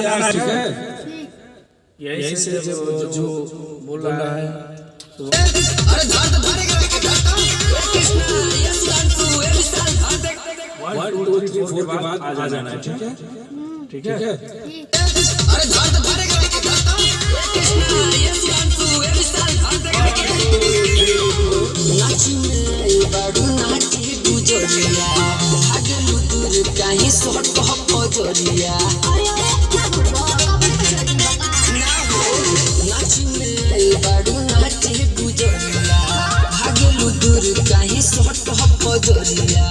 आना, ठीक है? यही से जो बोल रहा है अरे धार तो धारे कृष्णा यस डांसू ए विशाल धार देख 1 2 3 4 के बाद आ जाना है, ठीक है? ठीक है? अरे धार तो धारे कृष्णा यस डांसू ए विशाल धार देख नाची में बाडू नाची गुजरिया भागलू दूर कहीं सोट को जोरिया नाची में बाडू नाची गुजरिया भागलू दूर कहीं सोट को जोरिया।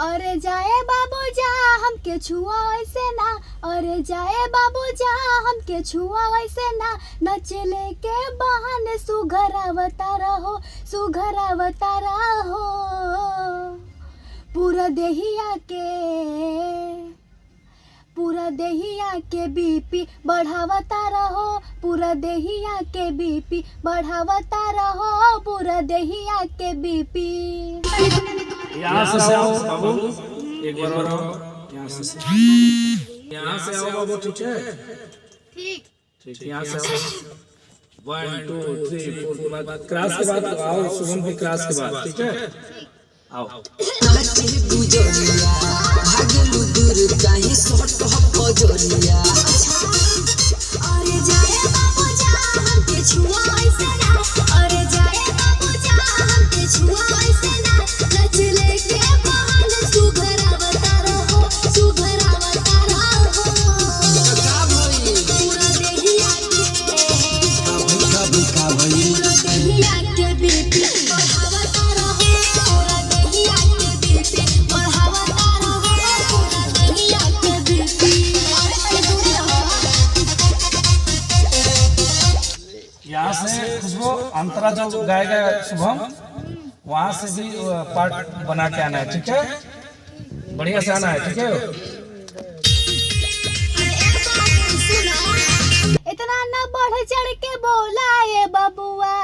अरे जाए बाबू जा हमके छुआ ऐसे ना, अरे जाए बाबू जा हमके छुआ ऐसे ना, नचले के बहाने सुघरावता रहो, सुघरावता रहो। पूरा देहिया के बीपी बढ़ावता रहो, पूरा देहिया के बीपी बढ़ावता रहो, पूरा देहिया के बीपी। यहाँ से आओ बाबू, एक बार और आओ, यहाँ से आओ बाबू, ठीक है? ठीक, यहाँ से आओ 1 2 3 4 के बाद क्रॉस के बाद आओ, शुभम की क्रॉस के बाद, ठीक है? आओ नाची गुजरिया भागलू दूर कहीं सोट को जोरिया। अरे जाए बाबू जा हमके छुआ ऐसे ना, अरे जाए बाबू जा हमके छुआ ऐसे ना, नचले के बहाने सुघरावता रहो, सुघरावता रहो। पूरा देहिया के बीपी बढ़ावता रहो, पूरा देहिया के बीपी बढ़ावता रहो, पूरा देहिया के बीपी। यहाँ से खुशबू अंतरा जो गाएगा शुभम, वहाँ से भी पार्ट बना के आना है, ठीक है? बढ़िया से आना है, ठीक है? इतना न बढ़ चढ़ के बोला ये बबुआ,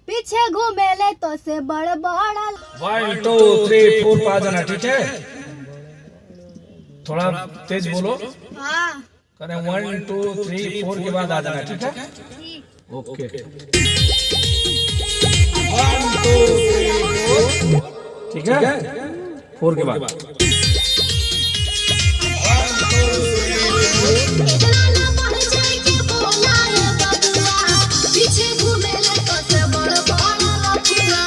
पीछे घूमेले तो से बड़ बड़ा। 1 2 3 4 पा जाना, ठीक है? थोड़ा तेज बोलो, हाँ करें 1 2 3 4 के बाद आ जाना, ठीक है? ओके 1 2 3 4, ठीक है? 4 के बाद इतना न बढ़ चढ़ के बोला ये बबुआ, पीछे घूमेले तो से बड़ बड़ा लफुआ।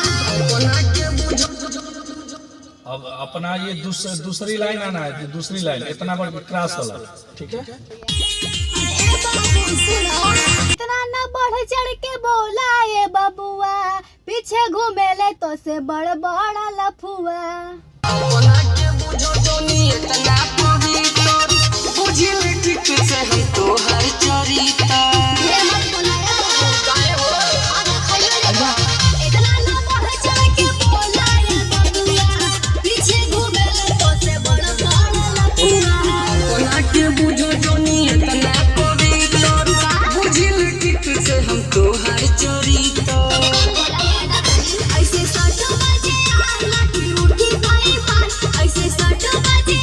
अब अपना ये दूसरी लाइन आना है, दूसरी लाइन इतना बड़ा क्रॉस वाला, ठीक है? इतना न बढ़ चढ़ के बोला ये बबुआ, पीछे घूमेले तो से बड़ बड़ा लफुआ। अपना के बुझो जोनी इतना पवित्र बुझिल ठीक से हम तो हर चरिता। इतना न बढ़ चढ़ के बोला ये बबुआ, पीछे घूमेले तो से बड़ बड़ा लफुआ। अपना के बुझो जोनी इतना पवित्र बुझिल ठीक से हम तो हर चरिता। ऐसे 7 बजे लाठी उठी पाई पार, ऐसे 7 बजे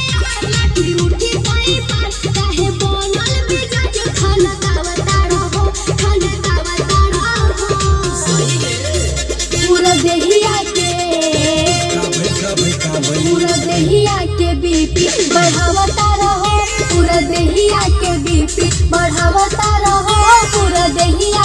लाठी उठी पाई पार, काहे बनल बिजा जो खाना खावता रहो, खाना खावता रहो। पूरा देहिया के बीपी बढ़ावता रहो, पूरा देहिया के बीपी बढ़ावता रहो, पूरा देहिया